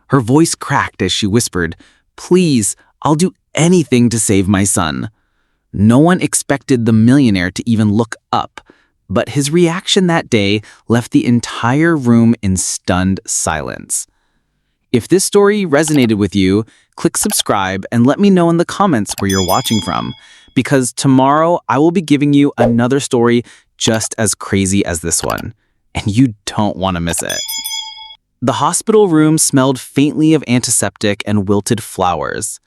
Her voice cracked as she whispered, "Please, I'll do anything to save my son." No one expected the millionaire to even look up, but his reaction that day left the entire room in stunned silence. If this story resonated with you, click subscribe and let me know in the comments where you're watching from, because tomorrow I will be giving you another story just as crazy as this one, and you don't want to miss it. The hospital room smelled faintly of antiseptic and wilted flowers.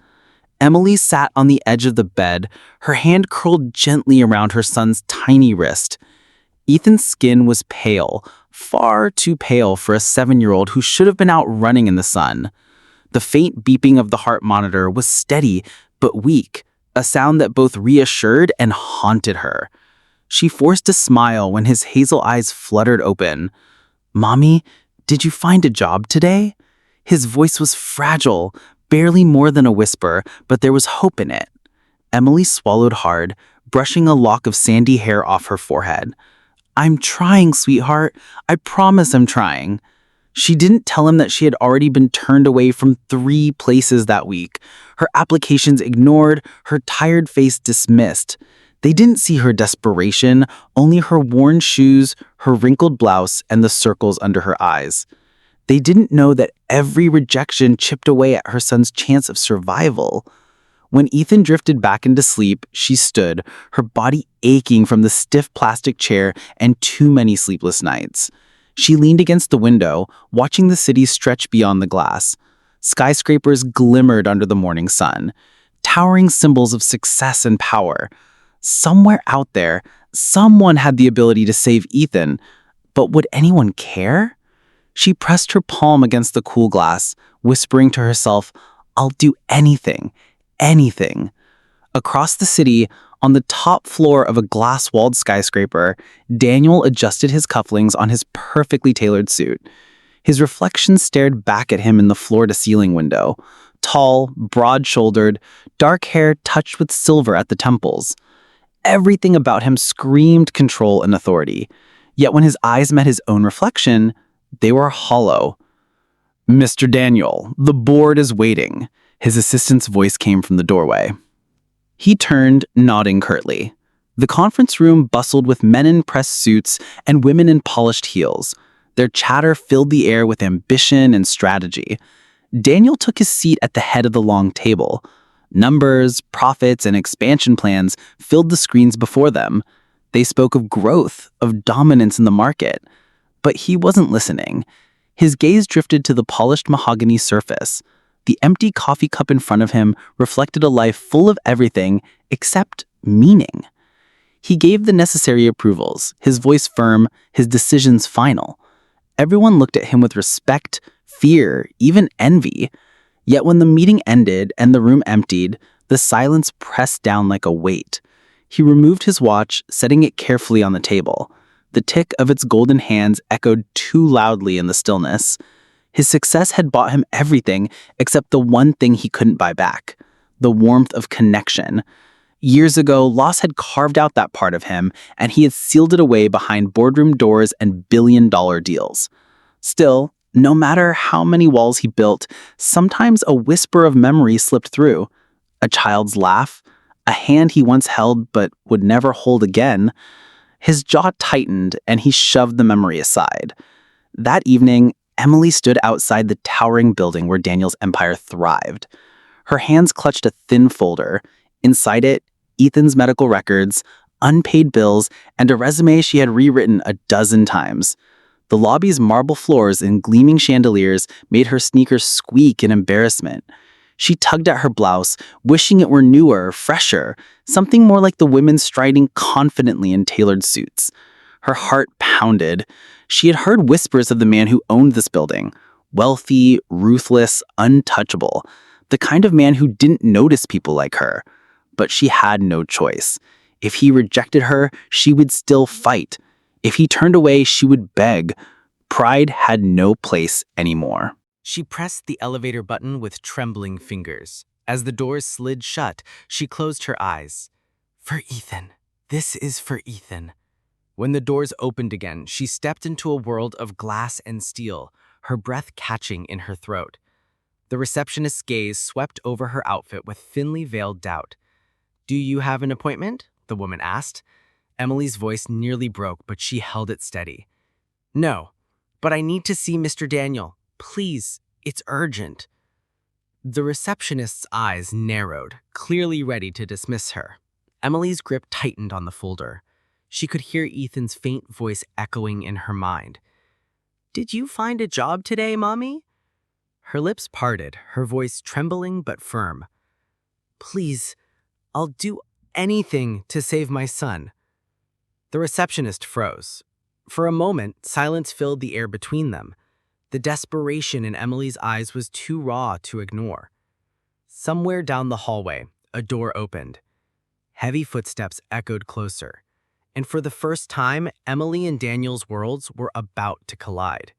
Emily sat on the edge of the bed, her hand curled gently around her son's tiny wrist. Ethan's skin was pale, far too pale for a 7-year-old who should have been out running in the sun. The faint beeping of the heart monitor was steady but weak, a sound that both reassured and haunted her. She forced a smile when his hazel eyes fluttered open. "Mommy, did you find a job today?" His voice was fragile, barely more than a whisper, but there was hope in it. Emily swallowed hard, brushing a lock of sandy hair off her forehead. "I'm trying, sweetheart. I promise I'm trying." She didn't tell him that she had already been turned away from 3 places that week, her applications ignored, her tired face dismissed. They didn't see her desperation, only her worn shoes, her wrinkled blouse, and the circles under her eyes. They didn't know that every rejection chipped away at her son's chance of survival. When Ethan drifted back into sleep, she stood, her body aching from the stiff plastic chair and too many sleepless nights. She leaned against the window, watching the city stretch beyond the glass. Skyscrapers glimmered under the morning sun, towering symbols of success and power. Somewhere out there, someone had the ability to save Ethan, but would anyone care? She pressed her palm against the cool glass, whispering to herself, "I'll do anything. Anything." Across the city, on the top floor of a glass-walled skyscraper, Daniel adjusted his cufflinks on his perfectly tailored suit. His reflection stared back at him in the floor-to-ceiling window. Tall, broad-shouldered, dark hair touched with silver at the temples. Everything about him screamed control and authority. Yet when his eyes met his own reflection, they were hollow. "Mr. Daniel, the board is waiting." His assistant's voice came from the doorway. He turned, nodding curtly. The conference room bustled with men in pressed suits and women in polished heels. Their chatter filled the air with ambition and strategy. Daniel took his seat at the head of the long table. Numbers, profits, and expansion plans filled the screens before them. They spoke of growth, of dominance in the market. But he wasn't listening. His gaze drifted to the polished mahogany surface. The empty coffee cup in front of him reflected a life full of everything except meaning. He gave the necessary approvals, his voice firm, his decisions final. Everyone looked at him with respect, fear, even envy. Yet when the meeting ended and the room emptied, the silence pressed down like a weight. He removed his watch, setting it carefully on the table. The tick of its golden hands echoed too loudly in the stillness. His success had bought him everything except the one thing he couldn't buy back: the warmth of connection. Years ago, loss had carved out that part of him, and he had sealed it away behind boardroom doors and billion-dollar deals. Still, no matter how many walls he built, sometimes a whisper of memory slipped through. A child's laugh, a hand he once held but would never hold again. His jaw tightened, and he shoved the memory aside. That evening, Emily stood outside the towering building where Daniel's empire thrived. Her hands clutched a thin folder. Inside it, Ethan's medical records, unpaid bills, and a resume she had rewritten a dozen times. The lobby's marble floors and gleaming chandeliers made her sneakers squeak in embarrassment. She tugged at her blouse, wishing it were newer, fresher, something more like the women striding confidently in tailored suits. Her heart pounded. She had heard whispers of the man who owned this building. Wealthy, ruthless, untouchable. The kind of man who didn't notice people like her. But she had no choice. If he rejected her, she would still fight. If he turned away, she would beg. Pride had no place anymore. She pressed the elevator button with trembling fingers. As the doors slid shut, she closed her eyes. For Ethan. This is for Ethan. When the doors opened again, she stepped into a world of glass and steel, her breath catching in her throat. The receptionist's gaze swept over her outfit with thinly veiled doubt. "Do you have an appointment?" the woman asked. Emily's voice nearly broke, but she held it steady. "No, but I need to see Mr. Daniel. Please, it's urgent." The receptionist's eyes narrowed, clearly ready to dismiss her. Emily's grip tightened on the folder. She could hear Ethan's faint voice echoing in her mind. "Did you find a job today, Mommy?" Her lips parted, her voice trembling but firm. "Please, I'll do anything to save my son." The receptionist froze. For a moment, silence filled the air between them. The desperation in Emily's eyes was too raw to ignore. Somewhere down the hallway, a door opened. Heavy footsteps echoed closer, and for the first time, Emily and Daniel's worlds were about to collide.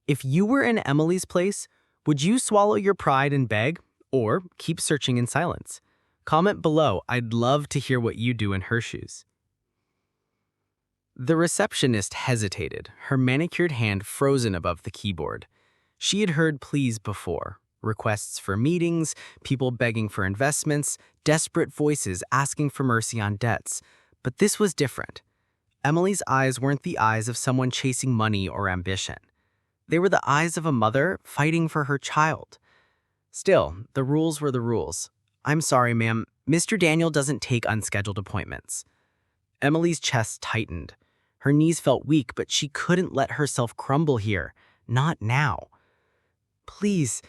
If you were in Emily's place, would you swallow your pride and beg, or keep searching in silence? Comment below. I'd love to hear what you do in her shoes. The receptionist hesitated, her manicured hand frozen above the keyboard. She had heard pleas before. Requests for meetings, people begging for investments, desperate voices asking for mercy on debts. But this was different. Emily's eyes weren't the eyes of someone chasing money or ambition. They were the eyes of a mother fighting for her child. Still, the rules were the rules. "I'm sorry, ma'am. Mr. Daniel doesn't take unscheduled appointments." Emily's chest tightened. Her knees felt weak, but she couldn't let herself crumble here. Not now. "Please,"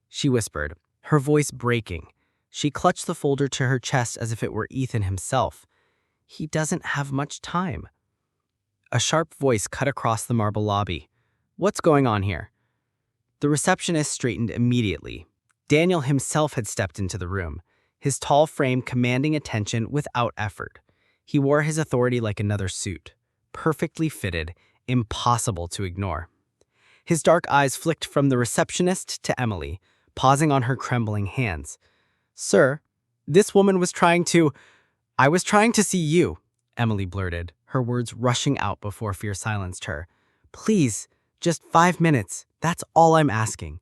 she whispered, her voice breaking. She clutched the folder to her chest as if it were Ethan himself. "He doesn't have much time." A sharp voice cut across the marble lobby. "What's going on here?" The receptionist straightened immediately. Daniel himself had stepped into the room, his tall frame commanding attention without effort. He wore his authority like another suit, perfectly fitted, impossible to ignore. His dark eyes flicked from the receptionist to Emily, pausing on her trembling hands. "Sir, this woman was I was trying to see you," Emily blurted, her words rushing out before fear silenced her. "Please, just 5 minutes. That's all I'm asking."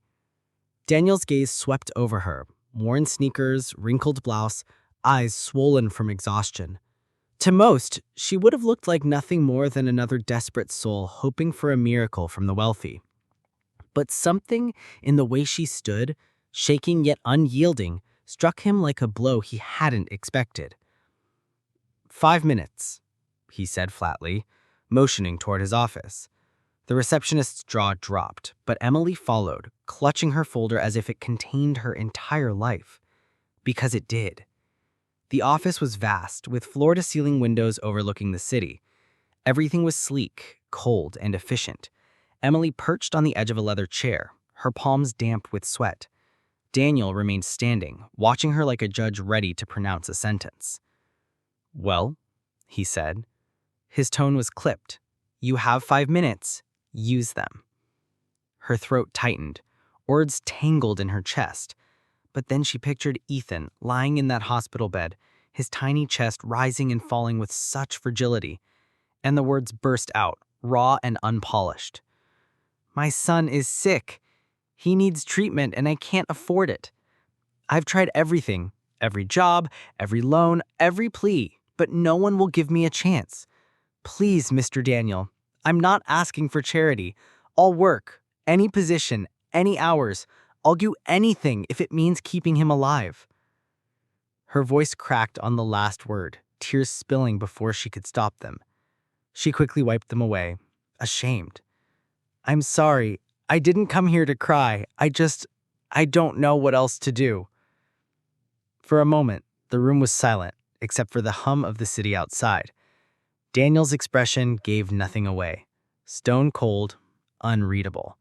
Daniel's gaze swept over her, worn sneakers, wrinkled blouse, eyes swollen from exhaustion. To most, she would have looked like nothing more than another desperate soul hoping for a miracle from the wealthy. But something in the way she stood, shaking yet unyielding, struck him like a blow he hadn't expected. 5 minutes, he said flatly, motioning toward his office. The receptionist's jaw dropped, but Emily followed, clutching her folder as if it contained her entire life. Because it did. The office was vast, with floor-to-ceiling windows overlooking the city. Everything was sleek, cold, and efficient. Emily perched on the edge of a leather chair, her palms damp with sweat. Daniel remained standing, watching her like a judge ready to pronounce a sentence. "Well," he said. His tone was clipped. "You have 5 minutes. Use them." Her throat tightened, words tangled in her chest. But then she pictured Ethan lying in that hospital bed, his tiny chest rising and falling with such fragility. And the words burst out, raw and unpolished. "My son is sick. He needs treatment and I can't afford it. I've tried everything, every job, every loan, every plea, but no one will give me a chance. Please, Mr. Daniel, I'm not asking for charity. I'll work, any position, any hours. I'll do anything if it means keeping him alive." Her voice cracked on the last word, tears spilling before she could stop them. She quickly wiped them away, ashamed. "I'm sorry. I didn't come here to cry. I don't know what else to do." For a moment, the room was silent, except for the hum of the city outside. Daniel's expression gave nothing away. Stone cold, unreadable.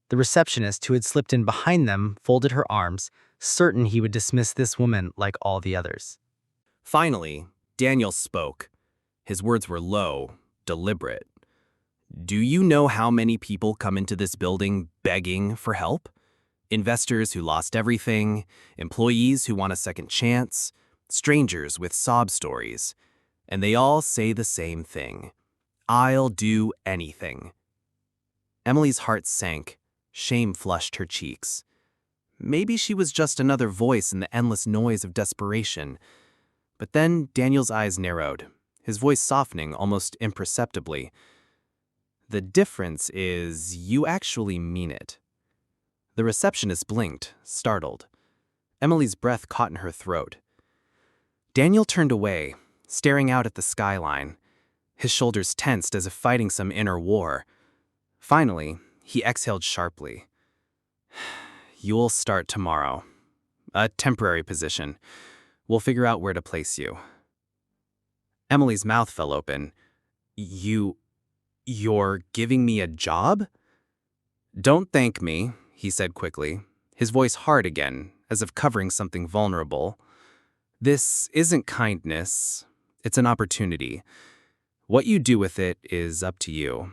The receptionist, who had slipped in behind them, folded her arms, certain he would dismiss this woman like all the others. Finally, Daniel spoke. His words were low, deliberate. "Do you know how many people come into this building begging for help? Investors who lost everything, employees who want a second chance, strangers with sob stories. And they all say the same thing. I'll do anything." Emily's heart sank. Shame flushed her cheeks. Maybe she was just another voice in the endless noise of desperation. But then Daniel's eyes narrowed, his voice softening almost imperceptibly. "The difference is you actually mean it." The receptionist blinked, startled. Emily's breath caught in her throat. Daniel turned away, staring out at the skyline, his shoulders tensed as if fighting some inner war. Finally, he exhaled sharply. "You'll start tomorrow. A temporary position. We'll figure out where to place you." Emily's mouth fell open. You're giving me a job?" "Don't thank me," he said quickly, his voice hard again, as if covering something vulnerable. "This isn't kindness. It's an opportunity. What you do with it is up to you."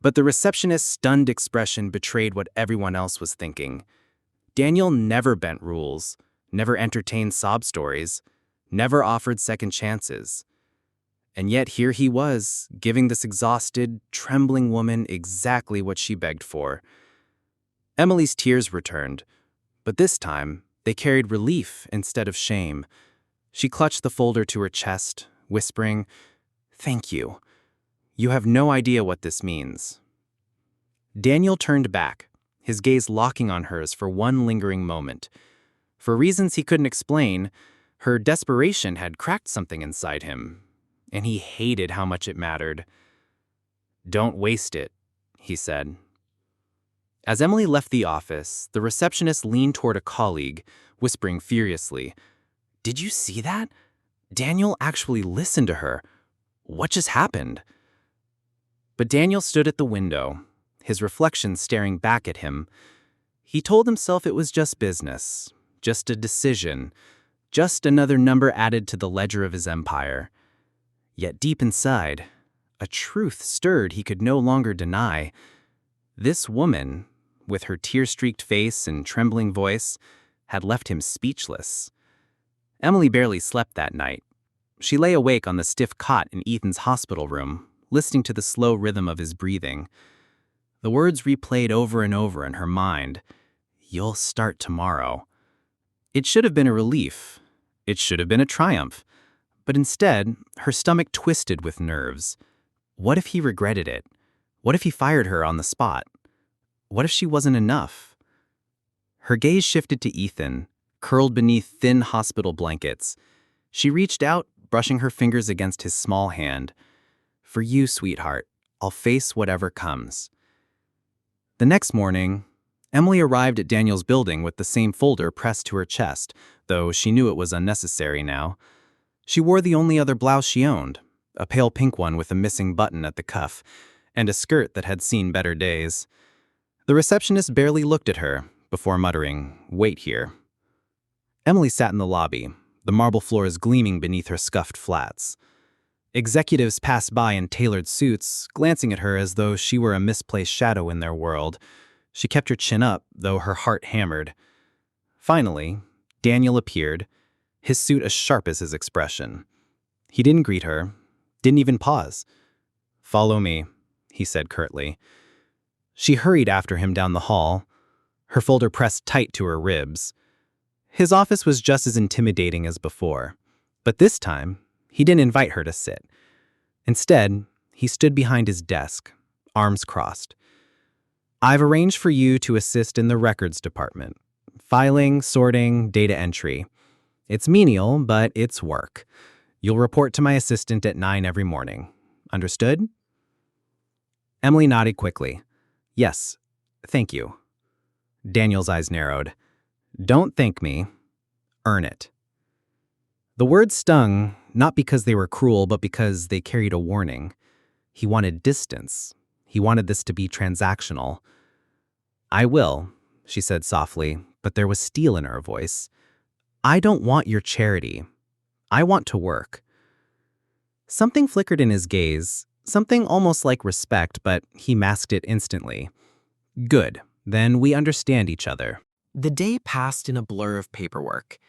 But the receptionist's stunned expression betrayed what everyone else was thinking. Daniel never bent rules, never entertained sob stories, never offered second chances. And yet here he was, giving this exhausted, trembling woman exactly what she begged for. Emily's tears returned, but this time they carried relief instead of shame. She clutched the folder to her chest, whispering, "Thank you. You have no idea what this means." Daniel turned back, his gaze locking on hers for one lingering moment. For reasons he couldn't explain, her desperation had cracked something inside him, and he hated how much it mattered. "Don't waste it," he said. As Emily left the office, the receptionist leaned toward a colleague, whispering furiously, "Did you see that? Daniel actually listened to her. What just happened?" But Daniel stood at the window, his reflection staring back at him. He told himself it was just business, just a decision, just another number added to the ledger of his empire. Yet deep inside, a truth stirred he could no longer deny. This woman, with her tear-streaked face and trembling voice, had left him speechless. Emily barely slept that night. She lay awake on the stiff cot in Ethan's hospital room, listening to the slow rhythm of his breathing. The words replayed over and over in her mind. "You'll start tomorrow." It should have been a relief. It should have been a triumph. But instead, her stomach twisted with nerves. What if he regretted it? What if he fired her on the spot? What if she wasn't enough? Her gaze shifted to Ethan, curled beneath thin hospital blankets. She reached out, brushing her fingers against his small hand. "For you, sweetheart, I'll face whatever comes." The next morning, Emily arrived at Daniel's building with the same folder pressed to her chest, though she knew it was unnecessary now. She wore the only other blouse she owned, a pale pink one with a missing button at the cuff, and a skirt that had seen better days. The receptionist barely looked at her before muttering, "Wait here." Emily sat in the lobby, the marble floors gleaming beneath her scuffed flats. Executives passed by in tailored suits, glancing at her as though she were a misplaced shadow in their world. She kept her chin up, though her heart hammered. Finally, Daniel appeared, his suit as sharp as his expression. He didn't greet her, didn't even pause. "Follow me," he said curtly. She hurried after him down the hall, her folder pressed tight to her ribs. His office was just as intimidating as before, but this time, he didn't invite her to sit. Instead, he stood behind his desk, arms crossed. "I've arranged for you to assist in the records department. Filing, sorting, data entry. It's menial, but it's work. You'll report to my assistant at 9 every morning. Understood?" Emily nodded quickly. "Yes, thank you." Daniel's eyes narrowed. "Don't thank me. Earn it." The words stung, not because they were cruel, but because they carried a warning. He wanted distance. He wanted this to be transactional. "I will," she said softly, but there was steel in her voice. "I don't want your charity. I want to work." Something flickered in his gaze, something almost like respect, but he masked it instantly. "Good, then we understand each other." The day passed in a blur of paperwork.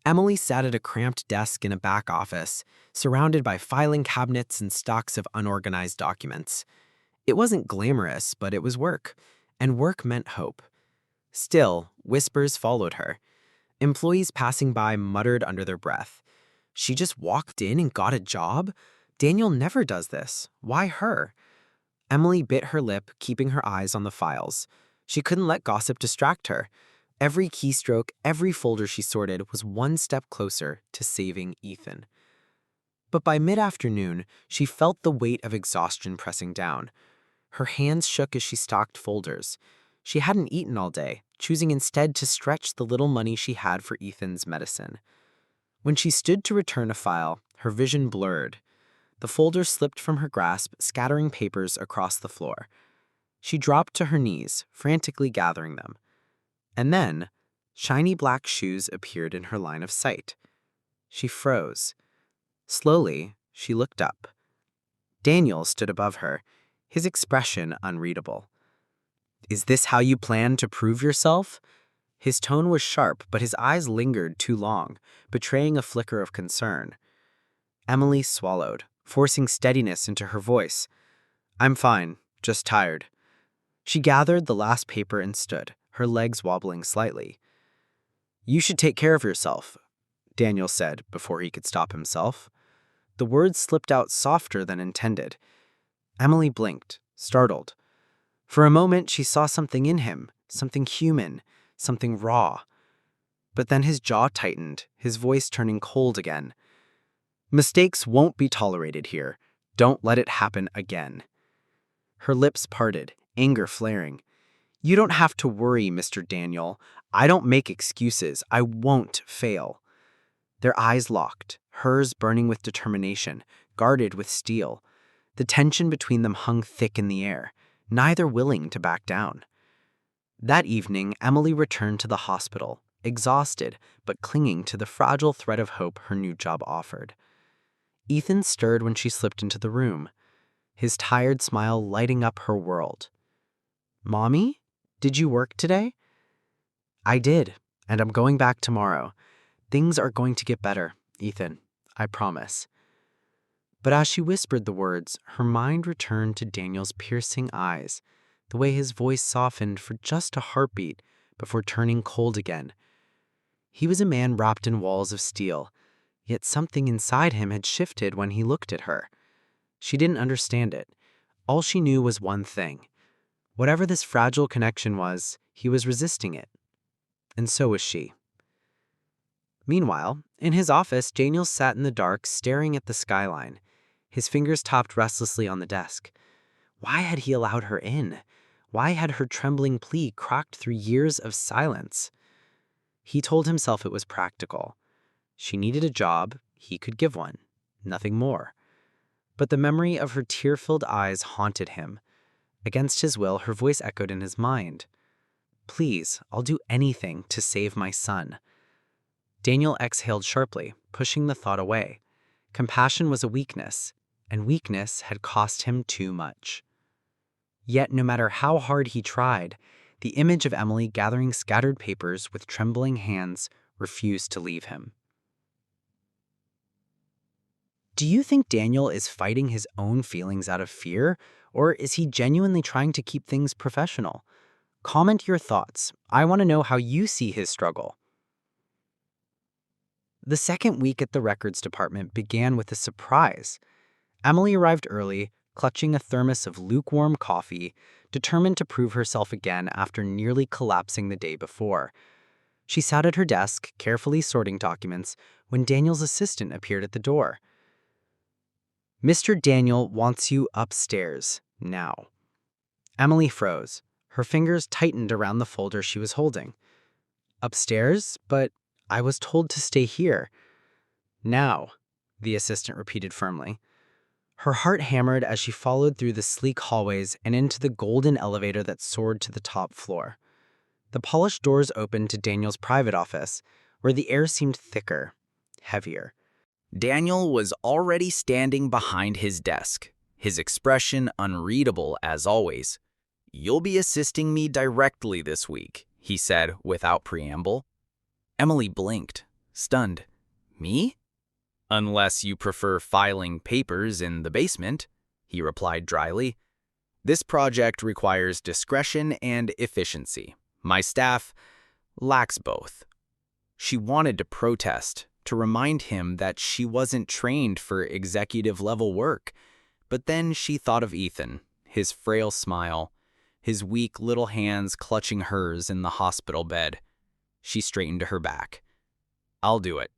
Emily sat at a cramped desk in a back office, surrounded by filing cabinets and stocks of unorganized documents. It wasn't glamorous, but it was work, and work meant hope. Still, whispers followed her. Employees passing by muttered under their breath. She just walked in and got a job? Daniel never does this. Why her? Emily bit her lip, keeping her eyes on the files. She couldn't let gossip distract her. Every keystroke, every folder she sorted was one step closer to saving Ethan. But by mid-afternoon, she felt the weight of exhaustion pressing down. Her hands shook as she stacked folders. She hadn't eaten all day, choosing instead to stretch the little money she had for Ethan's medicine. When she stood to return a file, her vision blurred. The folder slipped from her grasp, scattering papers across the floor. She dropped to her knees, frantically gathering them. And then, shiny black shoes appeared in her line of sight. She froze. Slowly, she looked up. Daniel stood above her, his expression unreadable. "Is this how you plan to prove yourself?" His tone was sharp, but his eyes lingered too long, betraying a flicker of concern. Emily swallowed, forcing steadiness into her voice. "I'm fine, just tired." She gathered the last paper and stood, her legs wobbling slightly. "You should take care of yourself," Daniel said before he could stop himself. The words slipped out softer than intended. Emily blinked, startled. For a moment, she saw something in him, something human, something raw. But then his jaw tightened, his voice turning cold again. "Mistakes won't be tolerated here. Don't let it happen again." Her lips parted, anger flaring. "You don't have to worry, Mr. Daniel. I don't make excuses. I won't fail." Their eyes locked, hers burning with determination, guarded with steel. The tension between them hung thick in the air, neither willing to back down. That evening, Emily returned to the hospital, exhausted but clinging to the fragile thread of hope her new job offered. Ethan stirred when she slipped into the room, his tired smile lighting up her world. "Mommy, did you work today?" "I did, and I'm going back tomorrow. Things are going to get better, Ethan, I promise." But as she whispered the words, her mind returned to Daniel's piercing eyes, the way his voice softened for just a heartbeat before turning cold again. He was a man wrapped in walls of steel, yet something inside him had shifted when he looked at her. She didn't understand it. All she knew was one thing. Whatever this fragile connection was, he was resisting it. And so was she. Meanwhile, in his office, Daniel sat in the dark, staring at the skyline. His fingers tapped restlessly on the desk. Why had he allowed her in? Why had her trembling plea cracked through years of silence? He told himself it was practical. She needed a job, he could give one. Nothing more. But the memory of her tear-filled eyes haunted him. Against his will, her voice echoed in his mind. "Please, I'll do anything to save my son." Daniel exhaled sharply, pushing the thought away. Compassion was a weakness, and weakness had cost him too much. Yet no matter how hard he tried, the image of Emily gathering scattered papers with trembling hands refused to leave him. Do you think Daniel is fighting his own feelings out of fear, or is he genuinely trying to keep things professional? Comment your thoughts. I want to know how you see his struggle. The second week at the records department began with a surprise. Emily arrived early, clutching a thermos of lukewarm coffee, determined to prove herself again after nearly collapsing the day before. She sat at her desk, carefully sorting documents, when Daniel's assistant appeared at the door. "Mr. Daniel wants you upstairs, now." Emily froze. Her fingers tightened around the folder she was holding. "Upstairs? But I was told to stay here." "Now," the assistant repeated firmly. Her heart hammered as she followed through the sleek hallways and into the golden elevator that soared to the top floor. The polished doors opened to Daniel's private office, where the air seemed thicker, heavier. Daniel was already standing behind his desk, his expression unreadable as always. "You'll be assisting me directly this week," he said without preamble. Emily blinked, stunned. "Me?" "Unless you prefer filing papers in the basement," he replied dryly. "This project requires discretion and efficiency. My staff lacks both. She wanted to protest, to remind him that she wasn't trained for executive-level work. But then she thought of Ethan, his frail smile, his weak little hands clutching hers in the hospital bed. She straightened her back. I'll do it.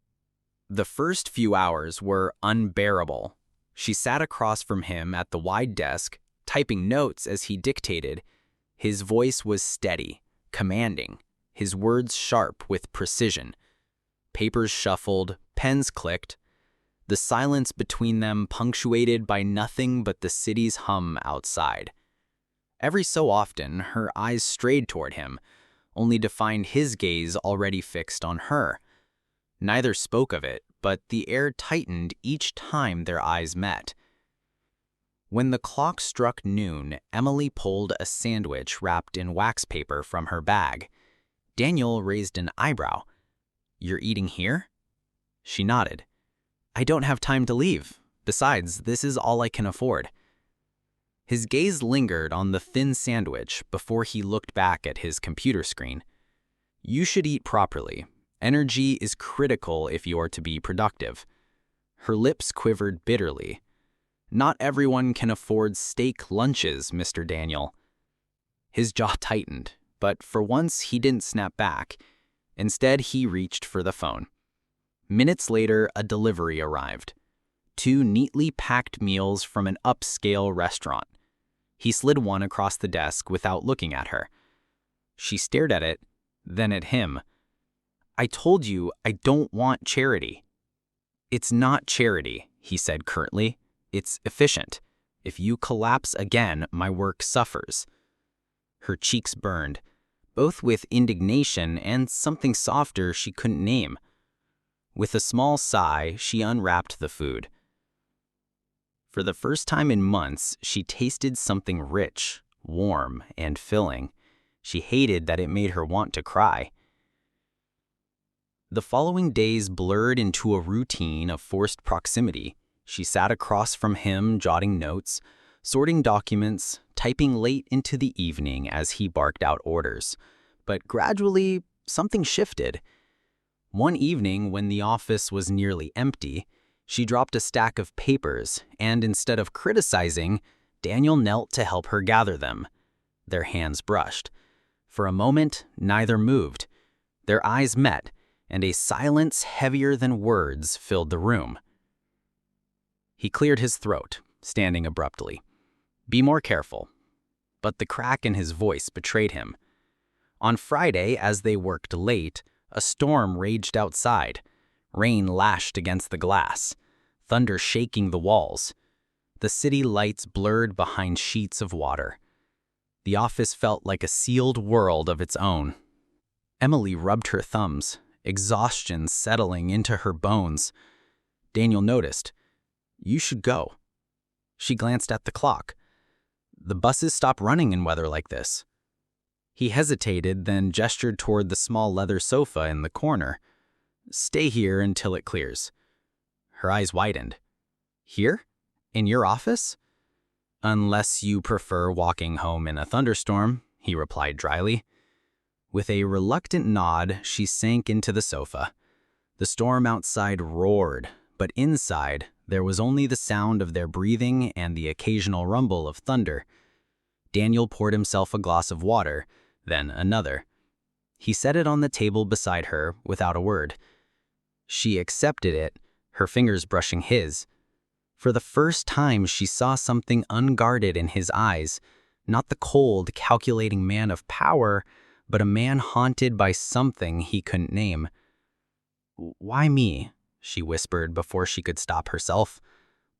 The first few hours were unbearable. She sat across from him at the wide desk, typing notes as he dictated. His voice was steady, commanding, his words sharp with precision. Papers shuffled, pens clicked, the silence between them punctuated by nothing but the city's hum outside. Every so often, her eyes strayed toward him, only to find his gaze already fixed on her. Neither spoke of it, but the air tightened each time their eyes met. When the clock struck noon, Emily pulled a sandwich wrapped in wax paper from her bag. Daniel raised an eyebrow. "You're eating here?" She nodded. "I don't have time to leave. Besides, this is all I can afford." His gaze lingered on the thin sandwich before he looked back at his computer screen. "You should eat properly. Energy is critical if you are to be productive." Her lips quivered bitterly. "Not everyone can afford steak lunches, Mr. Daniel." His jaw tightened, but for once he didn't snap back. Instead, he reached for the phone. Minutes later, a delivery arrived. 2 neatly packed meals from an upscale restaurant. He slid one across the desk without looking at her. She stared at it, then at him. "I told you I don't want charity." "It's not charity," he said curtly. "It's efficient. If you collapse again, my work suffers." Her cheeks burned, both with indignation and something softer she couldn't name. With a small sigh, she unwrapped the food. For the first time in months, she tasted something rich, warm, and filling. She hated that it made her want to cry. The following days blurred into a routine of forced proximity. She sat across from him, jotting notes, sorting documents, typing late into the evening as he barked out orders. But gradually, something shifted. One evening, when the office was nearly empty, she dropped a stack of papers, and instead of criticizing, Daniel knelt to help her gather them. Their hands brushed. For a moment, neither moved. Their eyes met, and a silence heavier than words filled the room. He cleared his throat, standing abruptly. "Be more careful." But the crack in his voice betrayed him. On Friday, as they worked late, a storm raged outside. Rain lashed against the glass, thunder shaking the walls. The city lights blurred behind sheets of water. The office felt like a sealed world of its own. Emily rubbed her thumbs, exhaustion settling into her bones. Daniel noticed. "You should go." She glanced at the clock. "The buses stop running in weather like this." He hesitated, then gestured toward the small leather sofa in the corner. "Stay here until it clears." Her eyes widened. "Here? In your office?" "Unless you prefer walking home in a thunderstorm," he replied dryly. With a reluctant nod, she sank into the sofa. The storm outside roared, but inside, there was only the sound of their breathing and the occasional rumble of thunder. Daniel poured himself a glass of water, then another. He set it on the table beside her without a word. She accepted it, her fingers brushing his. For the first time, she saw something unguarded in his eyes, not the cold, calculating man of power, but a man haunted by something he couldn't name. "Why me?" she whispered before she could stop herself.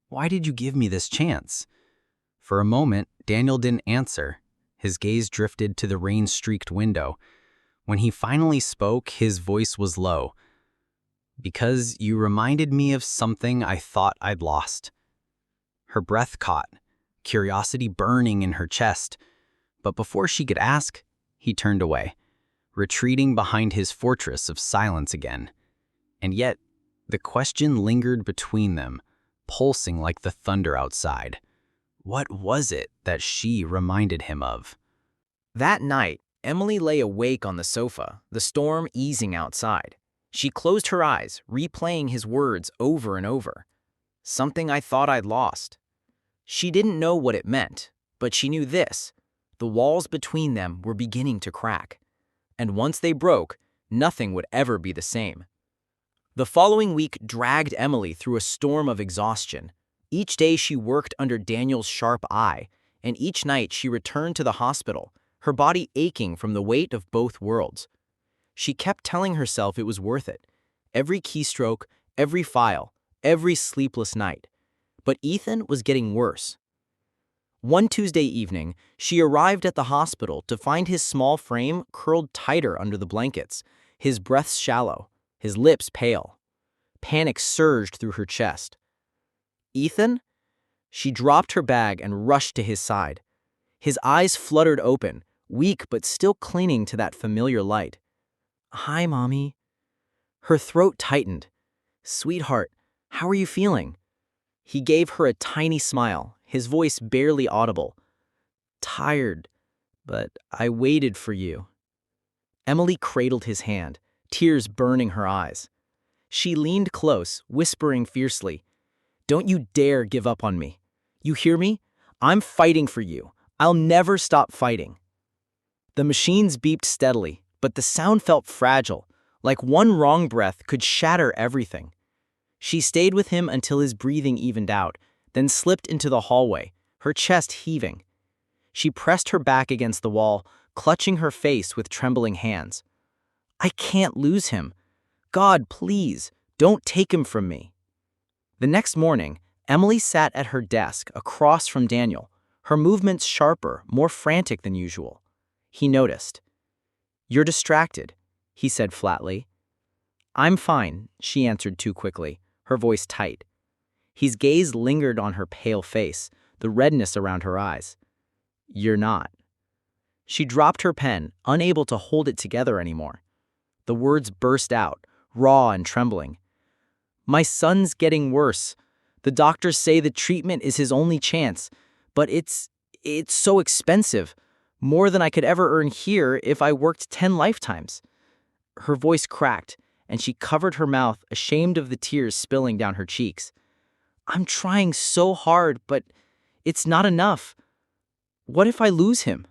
"Why did you give me this chance?" For a moment, Daniel didn't answer. His gaze drifted to the rain-streaked window. When he finally spoke, his voice was low. "Because you reminded me of something I thought I'd lost." Her breath caught, curiosity burning in her chest. But before she could ask, he turned away, retreating behind his fortress of silence again. And yet, the question lingered between them, pulsing like the thunder outside. What was it that she reminded him of? That night, Emily lay awake on the sofa, the storm easing outside. She closed her eyes, replaying his words over and over. Something I thought I'd lost. She didn't know what it meant, but she knew this. The walls between them were beginning to crack. And once they broke, nothing would ever be the same. The following week dragged Emily through a storm of exhaustion. Each day she worked under Daniel's sharp eye, and each night she returned to the hospital, her body aching from the weight of both worlds. She kept telling herself it was worth it. Every keystroke, every file, every sleepless night. But Ethan was getting worse. One Tuesday evening, she arrived at the hospital to find his small frame curled tighter under the blankets, his breath shallow, his lips pale. Panic surged through her chest. "Ethan?" She dropped her bag and rushed to his side. His eyes fluttered open, weak but still clinging to that familiar light. "Hi, Mommy." Her throat tightened. "Sweetheart, how are you feeling?" He gave her a tiny smile, his voice barely audible. "Tired, but I waited for you." Emily cradled his hand, tears burning her eyes. She leaned close, whispering fiercely, "Don't you dare give up on me. You hear me? I'm fighting for you. I'll never stop fighting." The machines beeped steadily, but the sound felt fragile, like one wrong breath could shatter everything. She stayed with him until his breathing evened out, then slipped into the hallway, her chest heaving. She pressed her back against the wall, clutching her face with trembling hands. "I can't lose him. God, please, don't take him from me." The next morning, Emily sat at her desk across from Daniel, her movements sharper, more frantic than usual. He noticed. "You're distracted," he said flatly. "I'm fine," she answered too quickly, her voice tight. His gaze lingered on her pale face, the redness around her eyes. "You're not." She dropped her pen, unable to hold it together anymore. The words burst out, raw and trembling. "My son's getting worse. The doctors say the treatment is his only chance, but it's so expensive, more than I could ever earn here if I worked 10 lifetimes." Her voice cracked, and she covered her mouth, ashamed of the tears spilling down her cheeks. "I'm trying so hard, but it's not enough. What if I lose him?"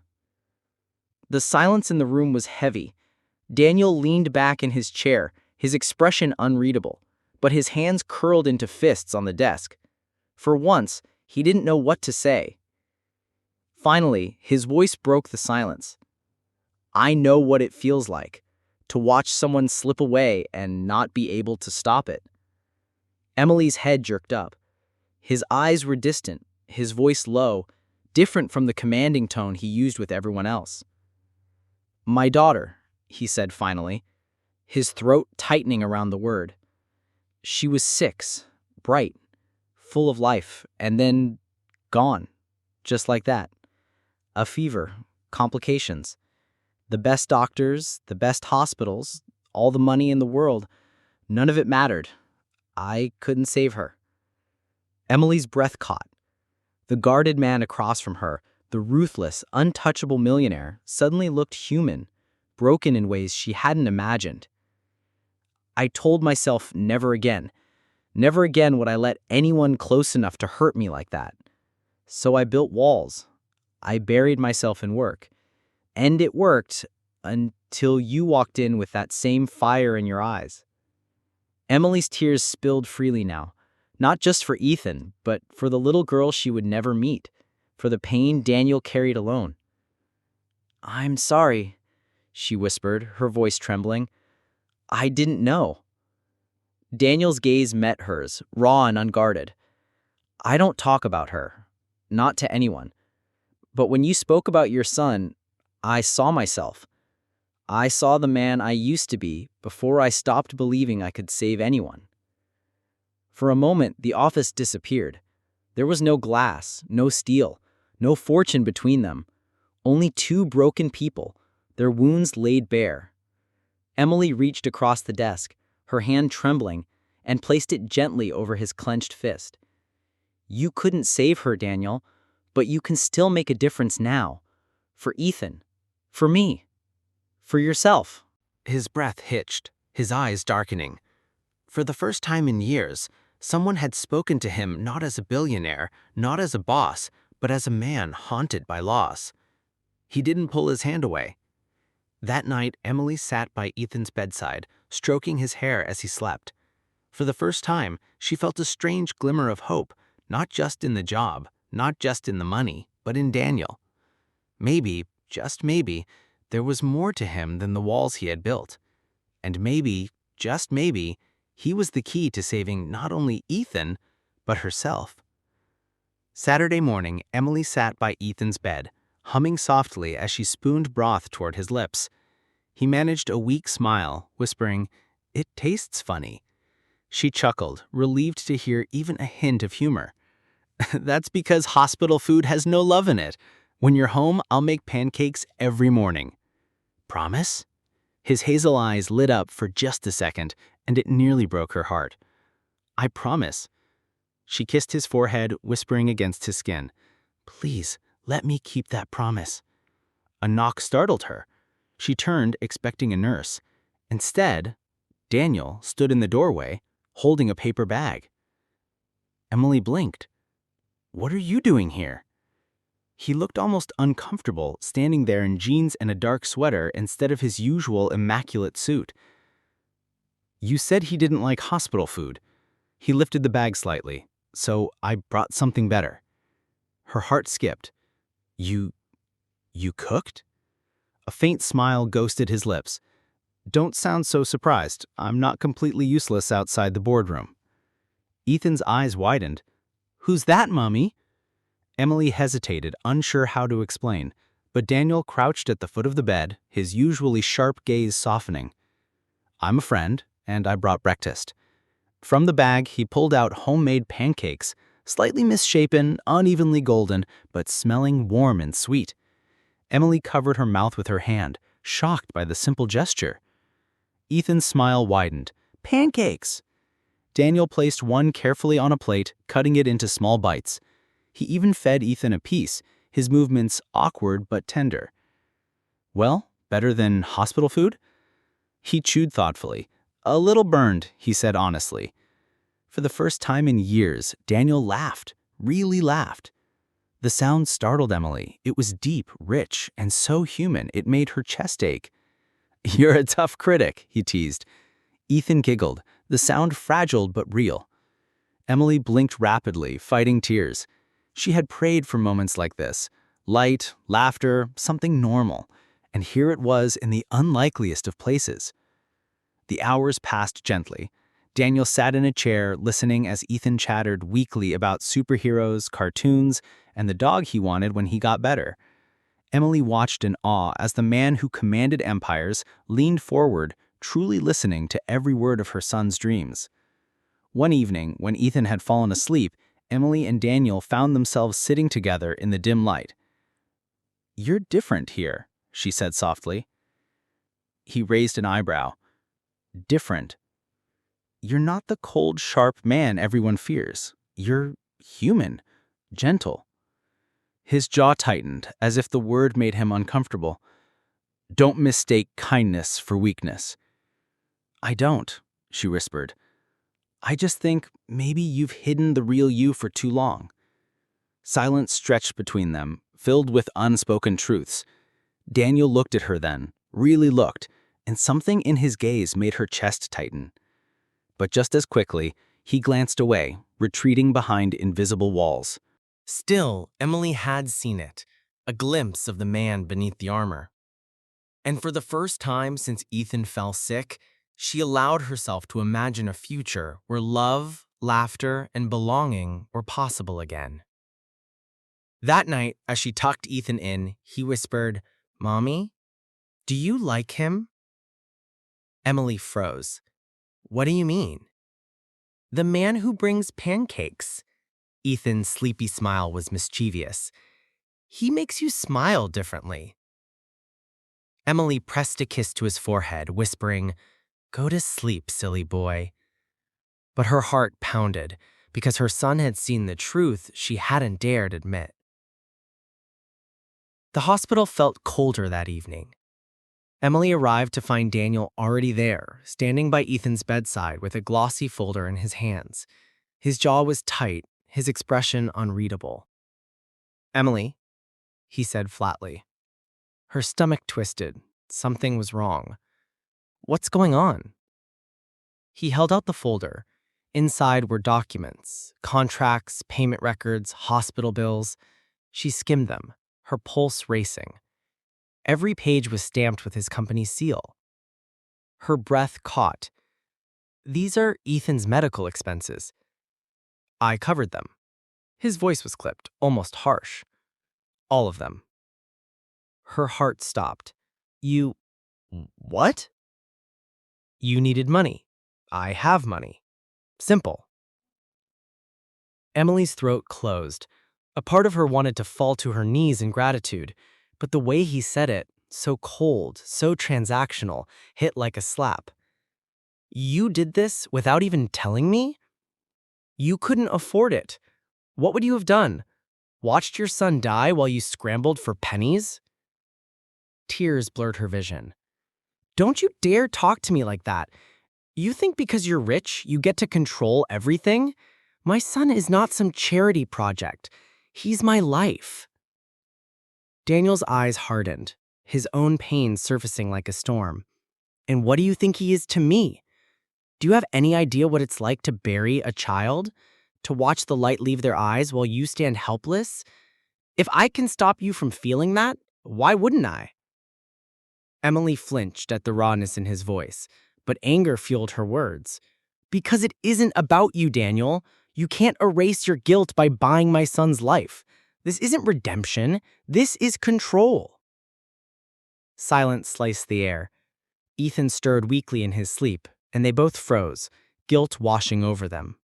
The silence in the room was heavy. Daniel leaned back in his chair, his expression unreadable, but his hands curled into fists on the desk. For once, he didn't know what to say. Finally, his voice broke the silence. "I know what it feels like, to watch someone slip away and not be able to stop it." Emily's head jerked up. His eyes were distant, his voice low, different from the commanding tone he used with everyone else. "My daughter," he said finally, his throat tightening around the word. "She was 6, bright, full of life, and then gone, just like that. A fever, complications. The best doctors, the best hospitals, all the money in the world, none of it mattered. I couldn't save her." Emily's breath caught. The guarded man across from her, the ruthless, untouchable millionaire, suddenly looked human, broken in ways she hadn't imagined. "I told myself never again. Never again would I let anyone close enough to hurt me like that. So I built walls. I buried myself in work. And it worked until you walked in with that same fire in your eyes." Emily's tears spilled freely now, not just for Ethan, but for the little girl she would never meet, for the pain Daniel carried alone. "I'm sorry," she whispered, her voice trembling. "I didn't know." Daniel's gaze met hers, raw and unguarded. "I don't talk about her, not to anyone. But when you spoke about your son, I saw myself. I saw the man I used to be before I stopped believing I could save anyone." For a moment, the office disappeared. There was no glass, no steel, no fortune between them. Only two broken people, their wounds laid bare. Emily reached across the desk, her hand trembling, and placed it gently over his clenched fist. "You couldn't save her, Daniel, but you can still make a difference now. For Ethan. For me." For yourself. His breath hitched, his eyes darkening. For the first time in years, someone had spoken to him not as a billionaire, not as a boss, but as a man haunted by loss. He didn't pull his hand away. That night, Emily sat by Ethan's bedside, stroking his hair as he slept. For the first time, she felt a strange glimmer of hope, not just in the job, not just in the money, but in Daniel. Maybe, just maybe, there was more to him than the walls he had built. And maybe, just maybe, he was the key to saving not only Ethan, but herself. Saturday morning, Emily sat by Ethan's bed, humming softly as she spooned broth toward his lips. He managed a weak smile, whispering, "It tastes funny." She chuckled, relieved to hear even a hint of humor. "That's because hospital food has no love in it. When you're home, I'll make pancakes every morning." "Promise?" His hazel eyes lit up for just a second, and it nearly broke her heart. "I promise." She kissed his forehead, whispering against his skin, "Please, let me keep that promise." A knock startled her. She turned, expecting a nurse. Instead, Daniel stood in the doorway, holding a paper bag. Emily blinked. "What are you doing here?" He looked almost uncomfortable, standing there in jeans and a dark sweater instead of his usual immaculate suit. "You said he didn't like hospital food." He lifted the bag slightly. "So I brought something better." Her heart skipped. You cooked?" A faint smile ghosted his lips. "Don't sound so surprised. I'm not completely useless outside the boardroom." Ethan's eyes widened. "Who's that, Mommy?" Emily hesitated, unsure how to explain, but Daniel crouched at the foot of the bed, his usually sharp gaze softening. "I'm a friend, and I brought breakfast." From the bag, he pulled out homemade pancakes, slightly misshapen, unevenly golden, but smelling warm and sweet. Emily covered her mouth with her hand, shocked by the simple gesture. Ethan's smile widened. "Pancakes!" Daniel placed one carefully on a plate, cutting it into small bites. He even fed Ethan a piece, his movements awkward but tender. "Well, better than hospital food?" He chewed thoughtfully. "A little burned," he said honestly. For the first time in years, Daniel laughed, really laughed. The sound startled Emily. It was deep, rich, and so human it made her chest ache. "You're a tough critic," he teased. Ethan giggled, the sound fragile but real. Emily blinked rapidly, fighting tears. She had prayed for moments like this. Light, laughter, something normal. And here it was in the unlikeliest of places. The hours passed gently. Daniel sat in a chair, listening as Ethan chattered weakly about superheroes, cartoons, and the dog he wanted when he got better. Emily watched in awe as the man who commanded empires leaned forward, truly listening to every word of her son's dreams. One evening, when Ethan had fallen asleep, Emily and Daniel found themselves sitting together in the dim light. "You're different here," she said softly. He raised an eyebrow. "Different. You're not the cold, sharp man everyone fears. You're human, gentle." His jaw tightened, as if the word made him uncomfortable. "Don't mistake kindness for weakness." "I don't," she whispered. "I just think maybe you've hidden the real you for too long." Silence stretched between them, filled with unspoken truths. Daniel looked at her then, really looked, and something in his gaze made her chest tighten. But just as quickly, he glanced away, retreating behind invisible walls. Still, Emily had seen it, a glimpse of the man beneath the armor. And for the first time since Ethan fell sick, she allowed herself to imagine a future where love, laughter, and belonging were possible again. That night, as she tucked Ethan in, he whispered, "Mommy, do you like him?" Emily froze. "What do you mean?" "The man who brings pancakes." Ethan's sleepy smile was mischievous. "He makes you smile differently." Emily pressed a kiss to his forehead, whispering, "Go to sleep, silly boy." But her heart pounded because her son had seen the truth she hadn't dared admit. The hospital felt colder that evening. Emily arrived to find Daniel already there, standing by Ethan's bedside with a glossy folder in his hands. His jaw was tight, his expression unreadable. "Emily," he said flatly. Her stomach twisted. Something was wrong. "What's going on?" He held out the folder. Inside were documents, contracts, payment records, hospital bills. She skimmed them, her pulse racing. Every page was stamped with his company's seal. Her breath caught. "These are Ethan's medical expenses. I covered them." His voice was clipped, almost harsh. "All of them." Her heart stopped. "You... what?" "You needed money. I have money. Simple." Emily's throat closed. A part of her wanted to fall to her knees in gratitude, but the way he said it, so cold, so transactional, hit like a slap. "You did this without even telling me? You couldn't afford it. What would you have done? Watched your son die while you scrambled for pennies?" Tears blurred her vision. "Don't you dare talk to me like that. You think because you're rich, you get to control everything? My son is not some charity project. He's my life." Daniel's eyes hardened, his own pain surfacing like a storm. "And what do you think he is to me? Do you have any idea what it's like to bury a child? To watch the light leave their eyes while you stand helpless? If I can stop you from feeling that, why wouldn't I?" Emily flinched at the rawness in his voice, but anger fueled her words. "Because it isn't about you, Daniel. You can't erase your guilt by buying my son's life. This isn't redemption. This is control." Silence sliced the air. Ethan stirred weakly in his sleep, and they both froze, guilt washing over them.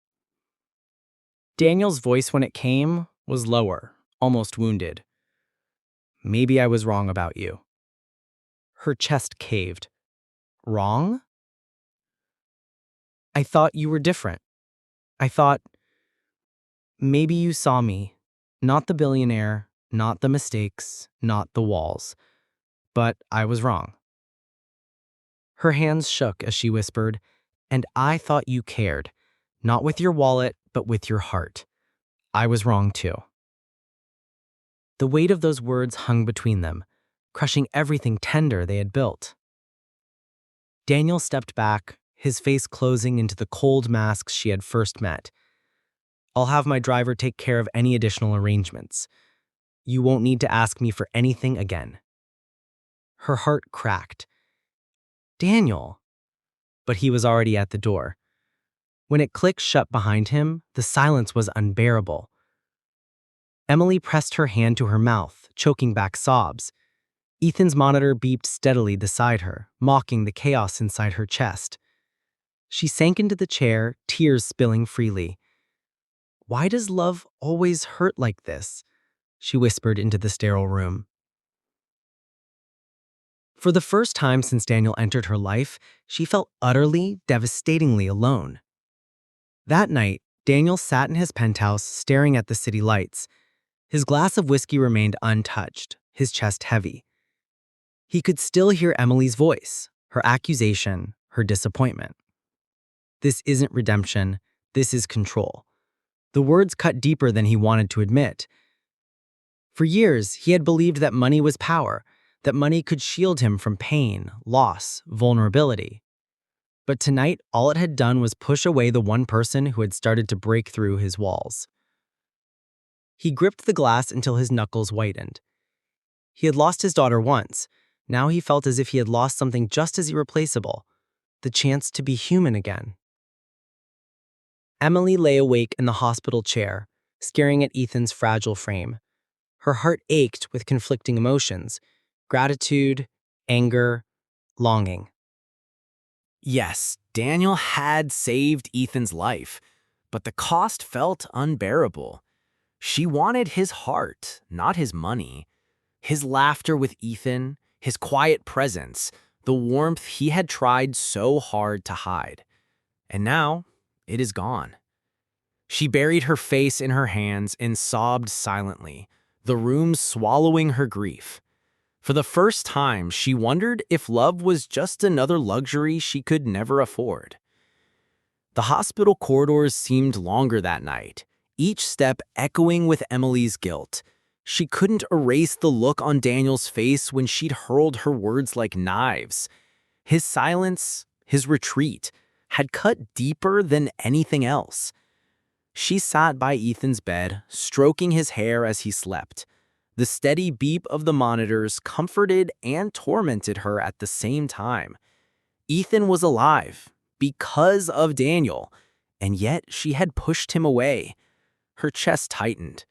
Daniel's voice, when it came, was lower, almost wounded. "Maybe I was wrong about you." Her chest caved. "Wrong?" "I thought you were different. I thought maybe you saw me, not the billionaire, not the mistakes, not the walls. But I was wrong." Her hands shook as she whispered, "And I thought you cared, not with your wallet, but with your heart. I was wrong too." The weight of those words hung between them, crushing everything tender they had built. Daniel stepped back, his face closing into the cold masks she had first met. "I'll have my driver take care of any additional arrangements. You won't need to ask me for anything again." Her heart cracked. "Daniel." But he was already at the door. When it clicked shut behind him, the silence was unbearable. Emily pressed her hand to her mouth, choking back sobs. Ethan's monitor beeped steadily beside her, mocking the chaos inside her chest. She sank into the chair, tears spilling freely. "Why does love always hurt like this?" she whispered into the sterile room. For the first time since Daniel entered her life, she felt utterly, devastatingly alone. That night, Daniel sat in his penthouse staring at the city lights. His glass of whiskey remained untouched, his chest heavy. He could still hear Emily's voice, her accusation, her disappointment. "This isn't redemption, this is control." The words cut deeper than he wanted to admit. For years, he had believed that money was power, that money could shield him from pain, loss, vulnerability. But tonight, all it had done was push away the one person who had started to break through his walls. He gripped the glass until his knuckles whitened. He had lost his daughter once. Now he felt as if he had lost something just as irreplaceable, the chance to be human again. Emily lay awake in the hospital chair, staring at Ethan's fragile frame. Her heart ached with conflicting emotions: gratitude, anger, longing. Yes, Daniel had saved Ethan's life, but the cost felt unbearable. She wanted his heart, not his money. His laughter with Ethan, his quiet presence, the warmth he had tried so hard to hide. And now, it is gone. She buried her face in her hands and sobbed silently, the room swallowing her grief. For the first time, she wondered if love was just another luxury she could never afford. The hospital corridors seemed longer that night, each step echoing with Emily's guilt. She couldn't erase the look on Daniel's face when she'd hurled her words like knives. His silence, his retreat, had cut deeper than anything else. She sat by Ethan's bed, stroking his hair as he slept. The steady beep of the monitors comforted and tormented her at the same time. Ethan was alive because of Daniel, and yet she had pushed him away. Her chest tightened.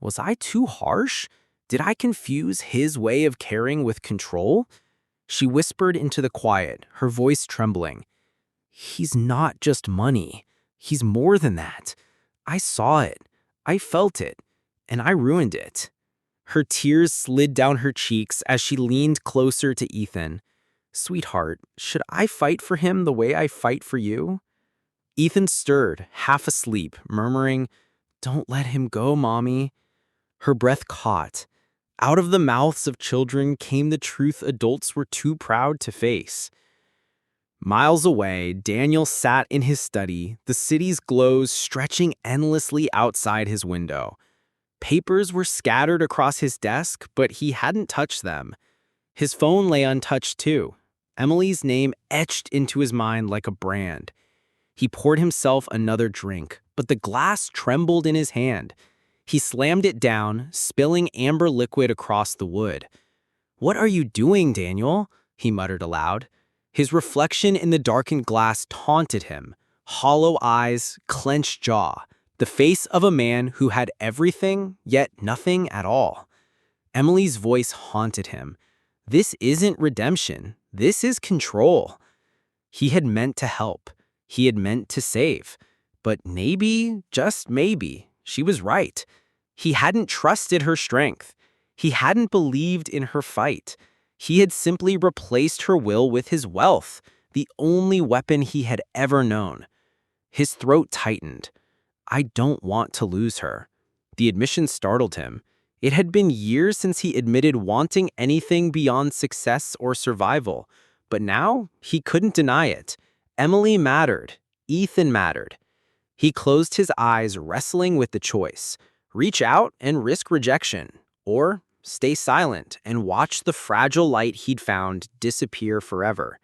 Was I too harsh? Did I confuse his way of caring with control? She whispered into the quiet, her voice trembling. He's not just money. He's more than that. I saw it. I felt it. And I ruined it. Her tears slid down her cheeks as she leaned closer to Ethan. Sweetheart, should I fight for him the way I fight for you? Ethan stirred, half asleep, murmuring, Don't let him go, Mommy. Her breath caught. Out of the mouths of children came the truth adults were too proud to face. Miles away, Daniel sat in his study, the city's glows stretching endlessly outside his window. Papers were scattered across his desk, but he hadn't touched them. His phone lay untouched too, Emily's name etched into his mind like a brand. He poured himself another drink, but the glass trembled in his hand. He slammed it down, spilling amber liquid across the wood. What are you doing, Daniel? He muttered aloud. His reflection in the darkened glass taunted him. Hollow eyes, clenched jaw. The face of a man who had everything, yet nothing at all. Emily's voice haunted him. This isn't redemption. This is control. He had meant to help. He had meant to save. But maybe, just maybe, she was right. He hadn't trusted her strength. He hadn't believed in her fight. He had simply replaced her will with his wealth, the only weapon he had ever known. His throat tightened. I don't want to lose her. The admission startled him. It had been years since he admitted wanting anything beyond success or survival, but now he couldn't deny it. Emily mattered. Ethan mattered. He closed his eyes, wrestling with the choice. Reach out and risk rejection, or stay silent and watch the fragile light he'd found disappear forever.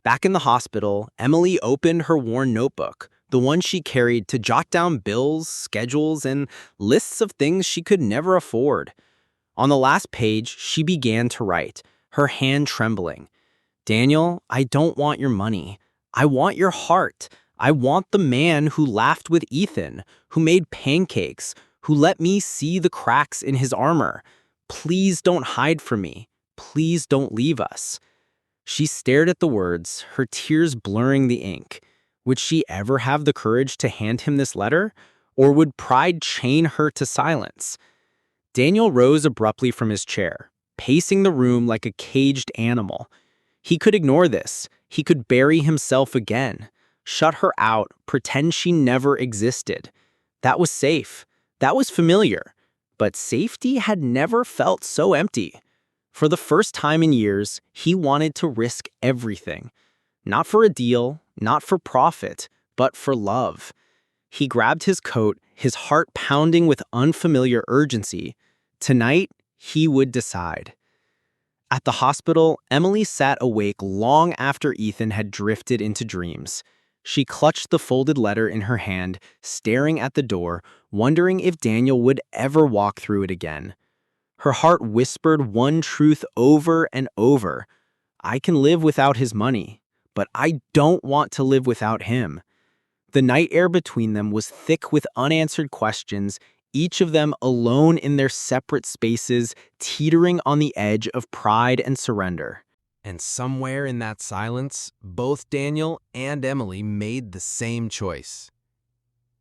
Back in the hospital, Emily opened her worn notebook, the one she carried to jot down bills, schedules, and lists of things she could never afford. On the last page, she began to write, her hand trembling. Daniel, I don't want your money. I want your heart. I want the man who laughed with Ethan, who made pancakes, who let me see the cracks in his armor. Please don't hide from me. Please don't leave us. She stared at the words, her tears blurring the ink. Would she ever have the courage to hand him this letter? Or would pride chain her to silence? Daniel rose abruptly from his chair, pacing the room like a caged animal. He could ignore this. He could bury himself again, shut her out, pretend she never existed. That was safe. That was familiar. But safety had never felt so empty. For the first time in years, he wanted to risk everything. Not for a deal, not for profit, but for love. He grabbed his coat, his heart pounding with unfamiliar urgency. Tonight, he would decide. At the hospital, Emily sat awake long after Ethan had drifted into dreams. She clutched the folded letter in her hand, staring at the door, wondering if Daniel would ever walk through it again. Her heart whispered one truth over and over. I can live without his money, but I don't want to live without him. The night air between them was thick with unanswered questions, each of them alone in their separate spaces, teetering on the edge of pride and surrender. And somewhere in that silence, both Daniel and Emily made the same choice.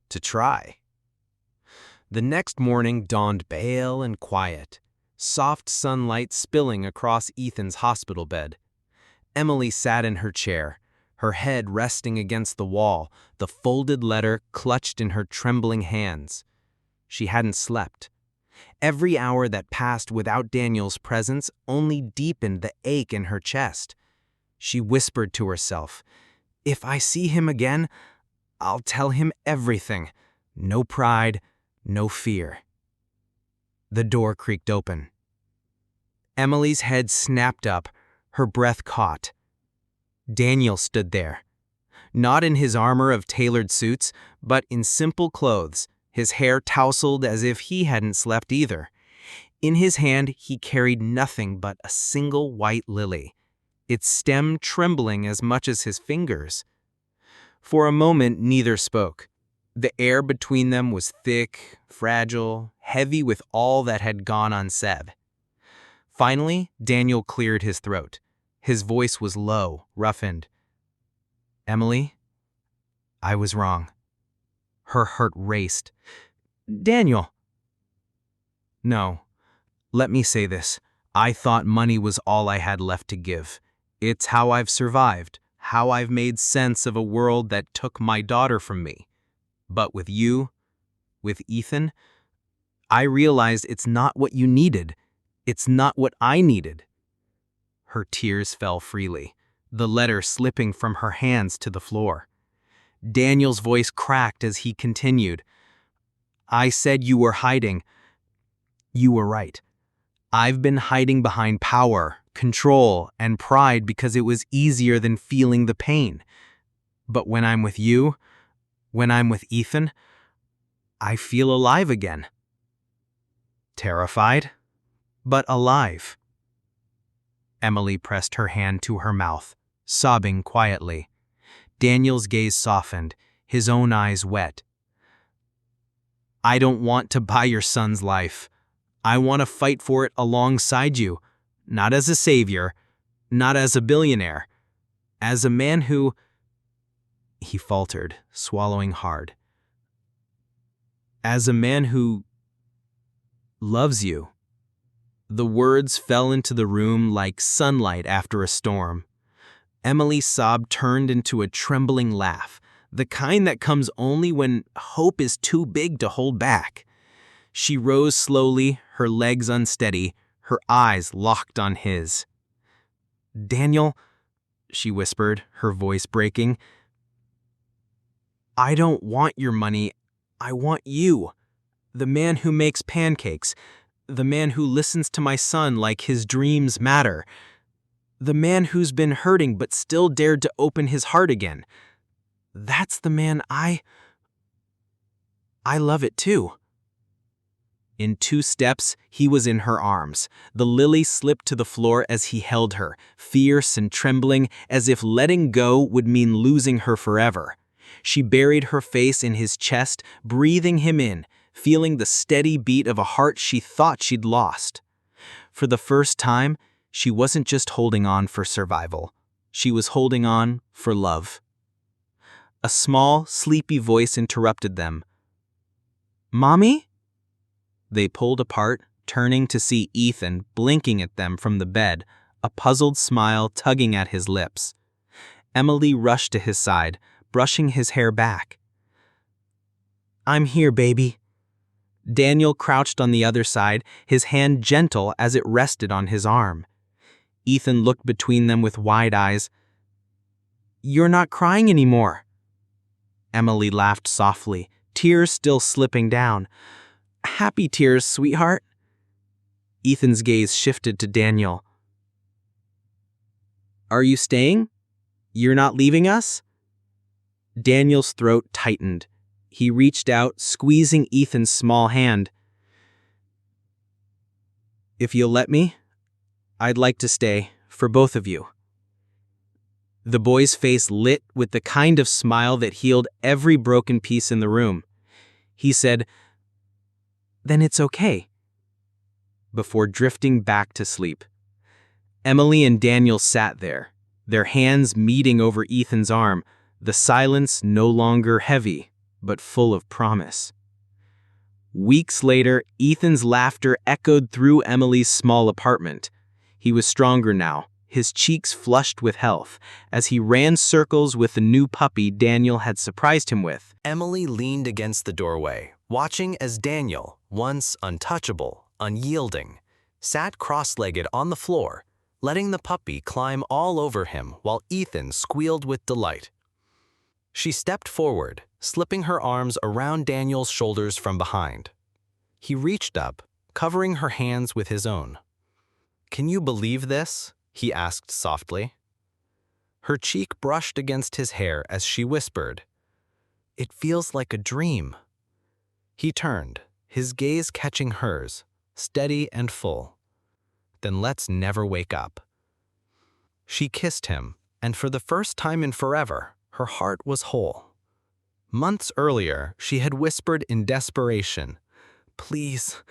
To try. The next morning dawned pale and quiet, soft sunlight spilling across Ethan's hospital bed. Emily sat in her chair, her head resting against the wall, the folded letter clutched in her trembling hands. She hadn't slept. Every hour that passed without Daniel's presence only deepened the ache in her chest. She whispered to herself, "If I see him again, I'll tell him everything. No pride, no fear." The door creaked open. Emily's head snapped up, her breath caught. Daniel stood there, not in his armor of tailored suits, but in simple clothes, his hair tousled as if he hadn't slept either. In his hand, he carried nothing but a single white lily, its stem trembling as much as his fingers. For a moment, neither spoke. The air between them was thick, fragile, heavy with all that had gone unsaid. Finally, Daniel cleared his throat. His voice was low, roughened. "Emily, I was wrong." Her heart raced. "Daniel." "No. Let me say this. I thought money was all I had left to give. It's how I've survived, how I've made sense of a world that took my daughter from me. But with you, with Ethan, I realized it's not what you needed. It's not what I needed." Her tears fell freely, the letter slipping from her hands to the floor. Daniel's voice cracked as he continued. "I said you were hiding. You were right. I've been hiding behind power, control, and pride because it was easier than feeling the pain. But when I'm with you, when I'm with Ethan, I feel alive again. Terrified, but alive." Emily pressed her hand to her mouth, sobbing quietly. Daniel's gaze softened, his own eyes wet. "I don't want to buy your son's life. I want to fight for it alongside you, not as a savior, not as a billionaire, as a man who—" He faltered, swallowing hard. "As a man who loves you." The words fell into the room like sunlight after a storm. Emily's sob turned into a trembling laugh, the kind that comes only when hope is too big to hold back. She rose slowly, her legs unsteady, her eyes locked on his. "Daniel," she whispered, her voice breaking, "I don't want your money. I want you. The man who makes pancakes. The man who listens to my son like his dreams matter. The man who's been hurting but still dared to open his heart again. That's the man I love it too." In 2 steps, he was in her arms. The lily slipped to the floor as he held her, fierce and trembling, as if letting go would mean losing her forever. She buried her face in his chest, breathing him in, feeling the steady beat of a heart she thought she'd lost. For the first time, she wasn't just holding on for survival. She was holding on for love. A small, sleepy voice interrupted them. "Mommy?" They pulled apart, turning to see Ethan blinking at them from the bed, a puzzled smile tugging at his lips. Emily rushed to his side, brushing his hair back. "I'm here, baby." Daniel crouched on the other side, his hand gentle as it rested on his arm. Ethan looked between them with wide eyes. "You're not crying anymore." Emily laughed softly, tears still slipping down. "Happy tears, sweetheart." Ethan's gaze shifted to Daniel. "Are you staying? You're not leaving us?" Daniel's throat tightened. He reached out, squeezing Ethan's small hand. "If you'll let me, I'd like to stay, for both of you." The boy's face lit with the kind of smile that healed every broken piece in the room. He said, "Then it's okay," before drifting back to sleep. Emily and Daniel sat there, their hands meeting over Ethan's arm, the silence no longer heavy, but full of promise. Weeks later, Ethan's laughter echoed through Emily's small apartment. He was stronger now, his cheeks flushed with health, as he ran circles with the new puppy Daniel had surprised him with. Emily leaned against the doorway, watching as Daniel, once untouchable, unyielding, sat cross-legged on the floor, letting the puppy climb all over him while Ethan squealed with delight. She stepped forward, slipping her arms around Daniel's shoulders from behind. He reached up, covering her hands with his own. "Can you believe this?" he asked softly. Her cheek brushed against his hair as she whispered, "It feels like a dream." He turned, his gaze catching hers, steady and full. "Then let's never wake up." She kissed him, and for the first time in forever, her heart was whole. Months earlier, she had whispered in desperation, "Please,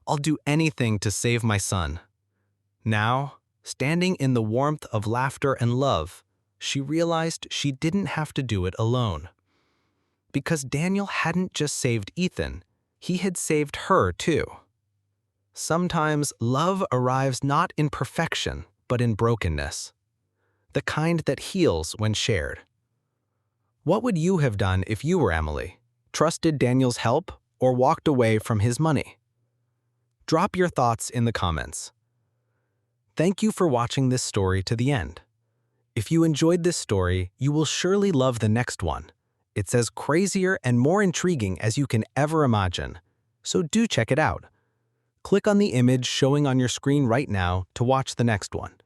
I'll do anything to save my son." Now, standing in the warmth of laughter and love, she realized she didn't have to do it alone. Because Daniel hadn't just saved Ethan, he had saved her too. Sometimes love arrives not in perfection, but in brokenness. The kind that heals when shared. What would you have done if you were Emily? Trusted Daniel's help or walked away from his money? Drop your thoughts in the comments. Thank you for watching this story to the end. If you enjoyed this story, you will surely love the next one. It's as crazier and more intriguing as you can ever imagine, so do check it out. Click on the image showing on your screen right now to watch the next one.